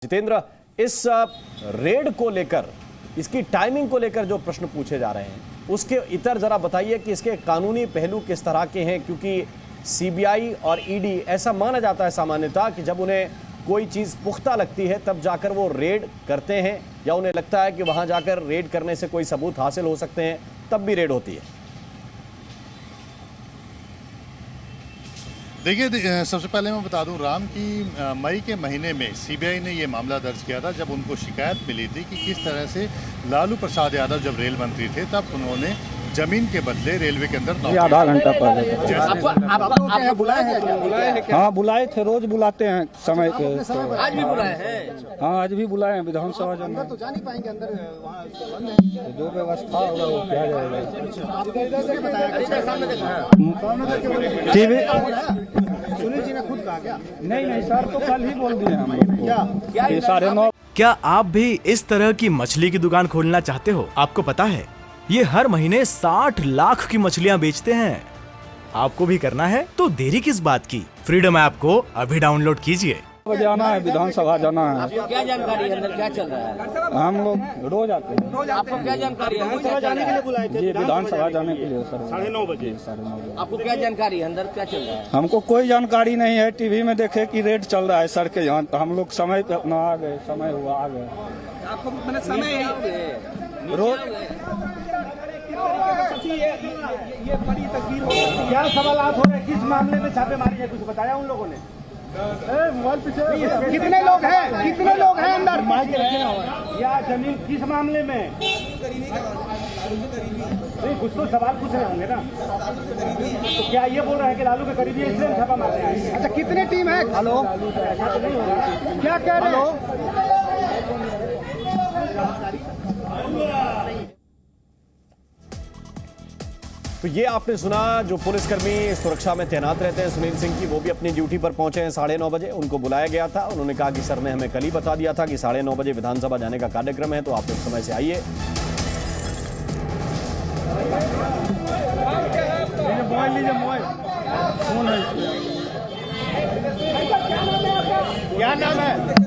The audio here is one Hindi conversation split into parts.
जितेंद्र, इस रेड को लेकर, इसकी टाइमिंग को लेकर जो प्रश्न पूछे जा रहे हैं उसके इतर जरा बताइए कि इसके कानूनी पहलू किस तरह के हैं, क्योंकि सीबीआई और ईडी ऐसा माना जाता है सामान्यतः कि जब उन्हें कोई चीज़ पुख्ता लगती है तब जाकर वो रेड करते हैं, या उन्हें लगता है कि वहां जाकर रेड करने से कोई सबूत हासिल हो सकते हैं तब भी रेड होती है। देखिए, सबसे पहले मैं बता दूं राम कि मई के महीने में सीबीआई ने ये मामला दर्ज किया था जब उनको शिकायत मिली थी कि किस तरह से लालू प्रसाद यादव जब रेल मंत्री थे तब उन्होंने जमीन के बदले रेलवे के अंदर आधा घंटा पहले आपको बुलाए हैं? हाँ, बुलाए थे, रोज बुलाते हैं समय पे। आज भी बुलाए हैं? हाँ, आज भी बुलाए हैं। विधानसभा जाना तो जा नहीं पाएंगे अंदर, जो व्यवस्था होगा वो किया जाएगा। टीवी सुनील जी ने खुद कहा क्या? नहीं सर, तो कल ही बोल दिए हम लोग क्या 9:30। क्या आप भी इस तरह की मछली की दुकान खोलना चाहते हो? आपको पता है ये हर महीने 60 लाख की मछलियां बेचते हैं। आपको भी करना है तो देरी किस बात की? फ्रीडम ऐप को अभी डाउनलोड कीजिए। जाना है, विधानसभा जाना है। आपको क्या जानकारी है अंदर क्या चल रहा है? हम लोग रोज आते हैं। आपको क्या जानकारी है? विधानसभा जाने के लिए बुलाए थे? जी, विधानसभा जाने के लिए सर 9:30 बजे। 9:30। आपको क्या जानकारी है अंदर क्या चल रहा है? हमको कोई जानकारी नहीं है। टीवी में देखे कि रेड चल रहा है सर के यहाँ, तो हम लोग समय पे अपना आ गए। समय हुआ आ गए। आपको मैंने समय रोज ये बड़ी तस्वीर क्या सवाल हो रहे हैं? किस मामले में छापेमारी है, कुछ बताया उन लोगों ने? मोबाइल पीछे कितने लोग हैं? कितने लोग हैं अंदर? या जमीन किस मामले में? नहीं, कुछ तो सवाल पूछ रहे होंगे ना। तो क्या ये बोल रहे हैं कि लालू के करीबी है इसलिए छापा मार रहे हैं? अच्छा, कितने टीम है? हेलो, क्या कह रहे हो? तो ये आपने सुना, जो पुलिसकर्मी सुरक्षा में तैनात रहते हैं सुनील सिंह की, वो भी अपनी ड्यूटी पर पहुंचे हैं 9:30 बजे। उनको बुलाया गया था, उन्होंने कहा कि सर ने हमें कल ही बता दिया था कि 9:30 बजे विधानसभा जाने का कार्यक्रम है, तो आप उस समय से आइए। क्या नाम है?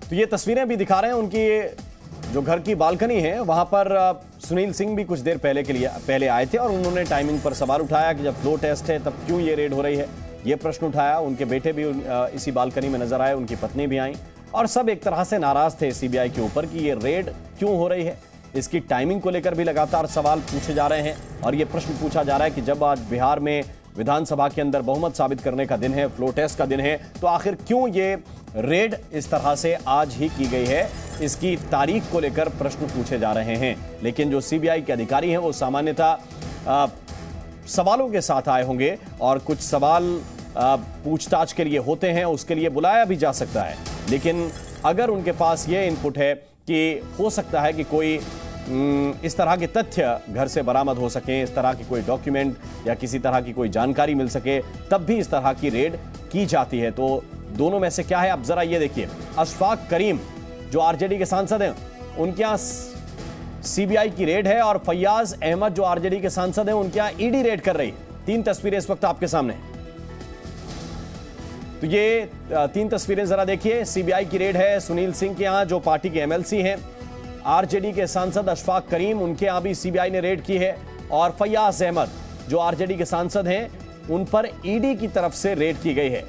तो ये तस्वीरें भी दिखा रहे हैं उनकी, जो घर की बालकनी है वहां पर सुनील सिंह भी कुछ देर पहले आए थे और उन्होंने टाइमिंग पर सवाल उठाया कि जब फ्लो टेस्ट है तब क्यों ये रेड हो रही है, ये प्रश्न उठाया। उनके बेटे भी इसी बालकनी में नजर आए, उनकी पत्नी भी आई, और सब एक तरह से नाराज थे सीबीआई के ऊपर कि ये रेड क्यों हो रही है। इसकी टाइमिंग को लेकर भी लगातार सवाल पूछे जा रहे हैं और ये प्रश्न पूछा जा रहा है कि जब आज बिहार में विधानसभा के अंदर बहुमत साबित करने का दिन है, फ्लो टेस्ट का दिन है, तो आखिर क्यों ये रेड इस तरह से आज ही की गई है, इसकी तारीख को लेकर प्रश्न पूछे जा रहे हैं। लेकिन जो सीबीआई के अधिकारी हैं वो सामान्यतः सवालों के साथ आए होंगे और कुछ सवाल पूछताछ के लिए होते हैं, उसके लिए बुलाया भी जा सकता है। लेकिन अगर उनके पास ये इनपुट है कि हो सकता है कि कोई इस तरह के तथ्य घर से बरामद हो सके, इस तरह की कोई डॉक्यूमेंट या किसी तरह की कोई जानकारी मिल सके, तब भी इस तरह की रेड की जाती है। तो दोनों में से क्या है, आप जरा ये देखिए। अशफाक करीम जो आरजेडी के सांसद हैं, उनके यहाँ सीबीआई की रेड है, और फैयाज अहमद जो आरजेडी के सांसद हैं, उनके यहाँ ईडी रेड कर रही है। 3 तस्वीरें इस वक्त आपके सामने। तो ये 3 तस्वीरें जरा देखिए। सीबीआई की रेड है सुनील सिंह के यहाँ जो पार्टी के एमएलसी हैं। आरजेडी के सांसद अशफाक करीम, उनके यहाँ भी सीबीआई ने रेड की है, और फैयाज अहमद जो आरजेडी के सांसद हैं, उन पर ईडी की तरफ से रेड की गई है।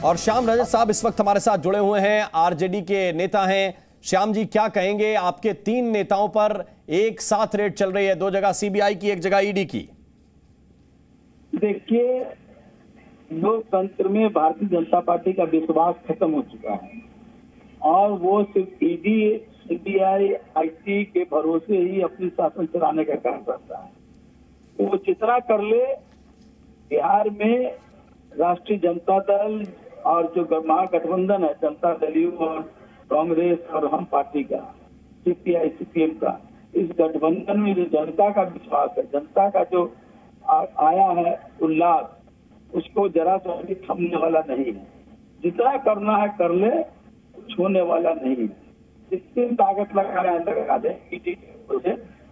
और श्याम रजत साहब इस वक्त हमारे साथ जुड़े हुए हैं, आरजेडी के नेता हैं। श्याम जी, क्या कहेंगे, आपके 3 नेताओं पर एक साथ रेड चल रही है, 2 जगह सीबीआई की, 1 जगह ईडी की। देखिए, लोकतंत्र में भारतीय जनता पार्टी का विश्वास खत्म हो चुका है और वो सिर्फ ईडी, सीबीआई, आईटी के भरोसे ही अपनी शासन चलाने का काम करता है। तो वो जितना कर ले, बिहार में राष्ट्रीय जनता दल और जो महागठबंधन है, जनता दल और कांग्रेस और हम पार्टी का, सीपीआई सीपीएम का, इस गठबंधन में जो जनता का विश्वास है, जनता का जो आया है उल्लास, उसको जरा सा भी थमने वाला नहीं है। जितना करना है कर ले, कुछ होने वाला नहीं है। जितनी ताकत लगा दे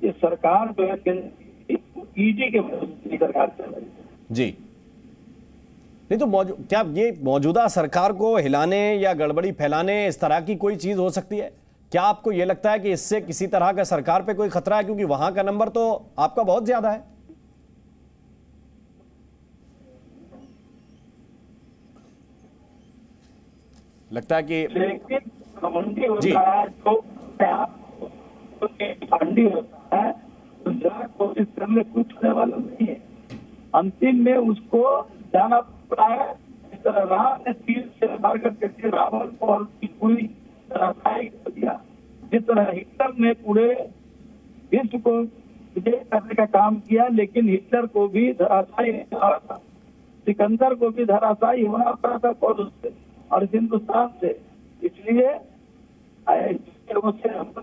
ये सरकार जो है ईडी के भरोसे की सरकार चल रही है। जी, नहीं तो क्या ये मौजूदा सरकार को हिलाने या गड़बड़ी फैलाने इस तरह की कोई चीज हो सकती है? क्या आपको यह लगता है कि इससे किसी तरह का सरकार पे कोई खतरा है, क्योंकि वहां का नंबर तो आपका बहुत ज्यादा है? लगता है कि लेकिन घमंडी होता है जो पांडी होता है तो जरा कोशिश करने कुछ होने वाला नहीं है। अंतिम में उसको जाना पड़ा है। इस तरह राम ने तीर से मार करके रावण को और उसकी पूरी रासायनिक कर दिया। जिस तरह हिटलर ने पूरे विश्व को विजय करने का काम किया, लेकिन हिटलर को भी धराशायी होना था, सिकंदर को भी धराशायी होना पड़ा था फौज से और हिंदुस्तान से। इसलिए लोगों से हम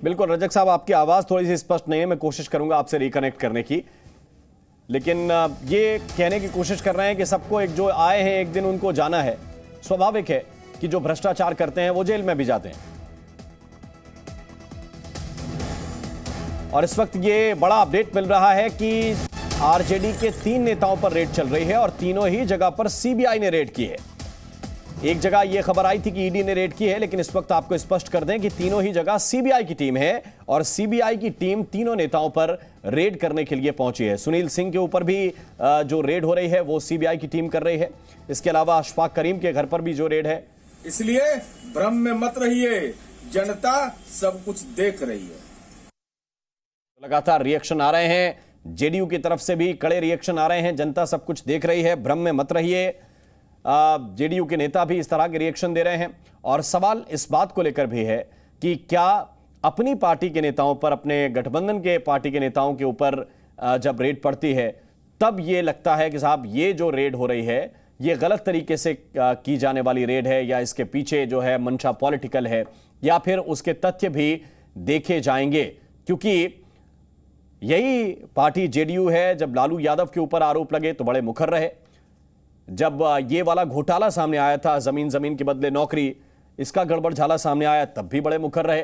बिल्कुल रजक साहब, आपकी आवाज थोड़ी सी स्पष्ट नहीं है, मैं कोशिश करूंगा आपसे रिकनेक्ट करने की, लेकिन ये कहने की कोशिश कर रहे हैं कि सबको एक जो आए हैं एक दिन उनको जाना है। स्वाभाविक है कि जो भ्रष्टाचार करते हैं वो जेल में भी जाते हैं। और इस वक्त ये बड़ा अपडेट मिल रहा है कि आरजेडी के 3 नेताओं पर रेड चल रही है और तीनों ही जगह पर सीबीआई ने रेड की है। एक जगह यह खबर आई थी कि ईडी ने रेड की है, लेकिन इस वक्त आपको स्पष्ट कर दें कि तीनों ही जगह सीबीआई की टीम है और सीबीआई की टीम तीनों नेताओं पर रेड करने के लिए पहुंची है। सुनील सिंह के ऊपर भी जो रेड हो रही है वो सीबीआई की टीम कर रही है। इसके अलावा अशफाक करीम के घर पर भी जो रेड है। इसलिए भ्रम में मत रहिए, जनता सब कुछ देख रही है। लगातार रिएक्शन आ रहे हैं, जेडीयू की तरफ से भी कड़े रिएक्शन आ रहे हैं। जनता सब कुछ देख रही है, भ्रम में मत रहिए। जेडीयू के नेता भी इस तरह के रिएक्शन दे रहे हैं और सवाल इस बात को लेकर भी है कि क्या अपनी पार्टी के नेताओं पर, अपने गठबंधन के पार्टी के नेताओं के ऊपर जब रेड पड़ती है तब ये लगता है कि साहब ये जो रेड हो रही है ये गलत तरीके से की जाने वाली रेड है, या इसके पीछे जो है मंशा पॉलिटिकल है, या फिर उसके तथ्य भी देखे जाएंगे। क्योंकि यही पार्टी जेडीयू है, जब लालू यादव के ऊपर आरोप लगे तो बड़े मुखर रहे। जब ये वाला घोटाला सामने आया था, जमीन के बदले नौकरी, इसका गड़बड़झाला सामने आया तब भी बड़े मुखर रहे।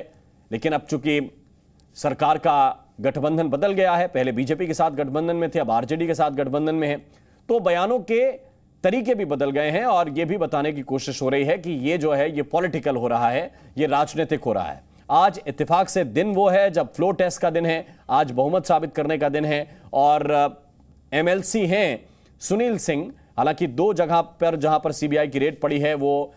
लेकिन अब चूंकि सरकार का गठबंधन बदल गया है, पहले बीजेपी के साथ गठबंधन में थे, अब आरजेडी के साथ गठबंधन में है, तो बयानों के तरीके भी बदल गए हैं और यह भी बताने की कोशिश हो रही है कि ये जो है ये पॉलिटिकल हो रहा है, ये राजनीतिक हो रहा है। आज इत्तेफाक से दिन वो है जब फ्लोर टेस्ट का दिन है, आज बहुमत साबित करने का दिन है और एमएलसी हैं सुनील सिंह। हालांकि 2 जगह पर जहां पर सीबीआई की रेड पड़ी है वो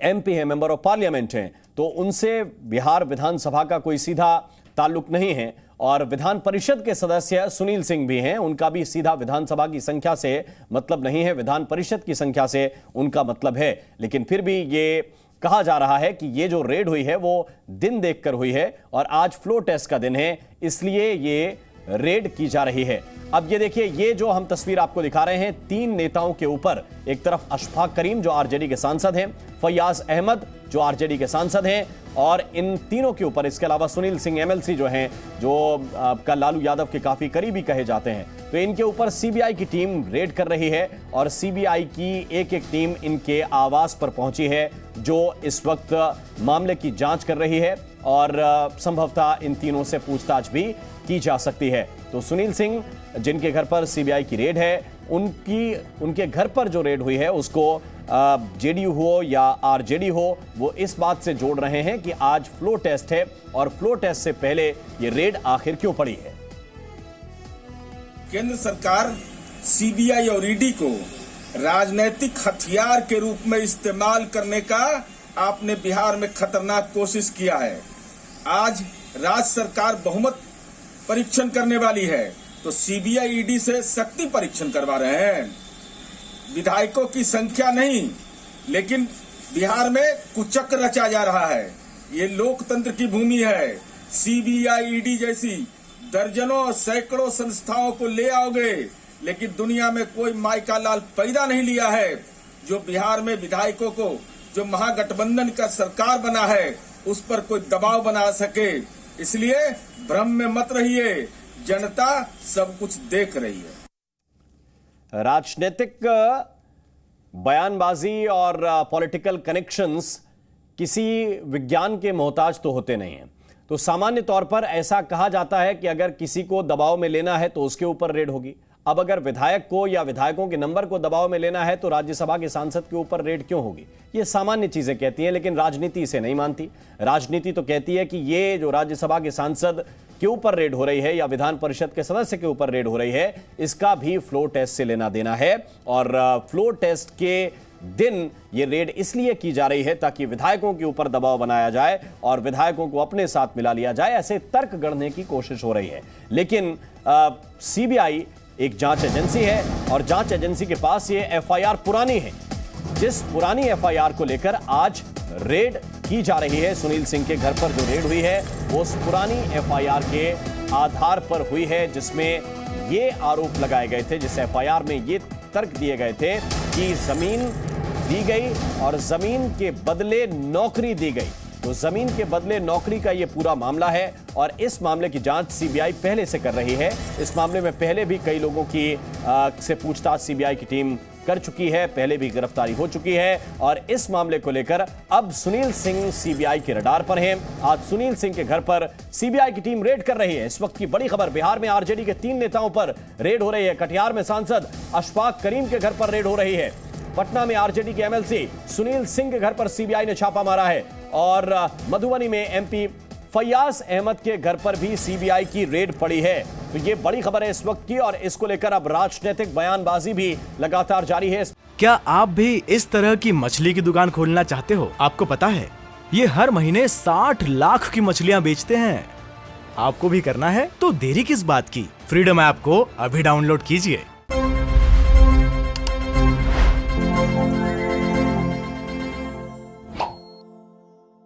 एमपी है, मेंबर ऑफ पार्लियामेंट हैं, तो उनसे बिहार विधानसभा का कोई सीधा ताल्लुक नहीं है। और विधान परिषद के सदस्य सुनील सिंह भी हैं, उनका भी सीधा विधानसभा की संख्या से मतलब नहीं है, विधान परिषद की संख्या से उनका मतलब है। लेकिन फिर भी ये कहा जा रहा है कि ये जो रेड हुई है वो दिन देखकर हुई है और आज फ्लोर टेस्ट का दिन है, इसलिए ये रेड की जा रही है। अब ये देखिए, ये जो हम तस्वीर आपको दिखा रहे हैं 3 नेताओं के ऊपर, एक तरफ अशफाक करीम जो आरजेडी के सांसद हैं, फैयाज अहमद जो आरजेडी के सांसद हैं, और इन तीनों के ऊपर इसके अलावा सुनील सिंह एमएलसी जो हैं, जो का लालू यादव के काफी करीबी कहे जाते हैं, तो इनके ऊपर सीबीआई की टीम रेड कर रही है और सीबीआई की एक टीम इनके आवास पर पहुंची है जो इस वक्त मामले की जांच कर रही है और संभवतः इन तीनों से पूछताछ भी की जा सकती है। तो सुनील सिंह जिनके घर पर सीबीआई की रेड है, उनके घर पर जो रेड हुई है उसको जेडीयू हो या आरजेडी हो, वो इस बात से जोड़ रहे हैं कि आज फ्लोर टेस्ट है और फ्लोर टेस्ट से पहले ये रेड आखिर क्यों पड़ी है। केंद्र सरकार सीबीआई और ईडी को राजनीतिक हथियार के रूप में इस्तेमाल करने का आपने बिहार में खतरनाक कोशिश किया है। आज राज्य सरकार बहुमत परीक्षण करने वाली है तो सीबीआई ईडी से शक्ति परीक्षण करवा रहे हैं। विधायकों की संख्या नहीं, लेकिन बिहार में कुचक्र रचा जा रहा है। ये लोकतंत्र की भूमि है। सीबीआई ईडी जैसी दर्जनों और सैकड़ों संस्थाओं को ले आओगे, लेकिन दुनिया में कोई माई का लाल पैदा नहीं लिया है जो बिहार में विधायकों को, जो महागठबंधन का सरकार बना है, उस पर कोई दबाव बना सके। इसलिए भ्रम में मत रहिए, जनता सब कुछ देख रही है। राजनीतिक बयानबाजी और पॉलिटिकल कनेक्शंस किसी विज्ञान के मोहताज तो होते नहीं हैं। तो सामान्य तौर पर ऐसा कहा जाता है कि अगर किसी को दबाव में लेना है तो उसके ऊपर रेड होगी। अब अगर विधायक को या विधायकों के नंबर को दबाव में लेना है तो राज्यसभा के सांसद के ऊपर रेड क्यों होगी? ये सामान्य चीजें कहती हैं, लेकिन राजनीति इसे नहीं मानती। राजनीति तो कहती है कि ये जो राज्यसभा के सांसद के ऊपर रेड हो रही है या विधान परिषद के सदस्य के ऊपर रेड हो रही है, इसका भी फ्लोर टेस्ट से लेना देना है। और फ्लोर टेस्ट के दिन ये रेड इसलिए की जा रही है ताकि विधायकों के ऊपर दबाव बनाया जाए और विधायकों को अपने साथ मिला लिया जाए, ऐसे तर्क गढ़ने की कोशिश हो रही है। लेकिन सीबीआई एक जांच एजेंसी है और जांच एजेंसी के पास ये एफआईआर पुरानी है, जिस पुरानी एफआईआर को लेकर आज रेड की जा रही है। सुनील सिंह के घर पर जो रेड हुई है वो उस पुरानी एफआईआर के आधार पर हुई है, जिसमें ये आरोप लगाए गए थे, जिस एफआईआर में ये तर्क दिए गए थे कि जमीन दी गई और जमीन के बदले नौकरी दी गई। तो जमीन के बदले नौकरी का यह पूरा मामला है और इस मामले की जांच सीबीआई पहले से कर रही है। इस मामले में पहले भी कई लोगों की से पूछताछ सीबीआई की टीम कर चुकी है, पहले भी गिरफ्तारी हो चुकी है और इस मामले को लेकर अब सुनील सिंह सीबीआई के रडार पर हैं। आज सुनील सिंह के घर पर सीबीआई की टीम रेड कर रही है। इस वक्त की बड़ी खबर, बिहार में आरजेडी के 3 नेताओं पर रेड हो रही है। कटिहार में सांसद अशफाक करीम के घर पर रेड हो रही है। पटना में आरजेडी के एमएलसी सुनील सिंह के घर पर सीबीआई ने छापा मारा है और मधुबनी में एमपी फैयाज अहमद के घर पर भी सीबीआई की रेड पड़ी है। तो ये बड़ी खबर है इस वक्त की और इसको लेकर अब राजनीतिक बयानबाजी भी लगातार जारी है। क्या आप भी इस तरह की मछली की दुकान खोलना चाहते हो? आपको पता है ये हर महीने 60 लाख की मछलियां बेचते हैं। आपको भी करना है तो देरी किस बात की? फ्रीडम ऐप को अभी डाउनलोड कीजिए।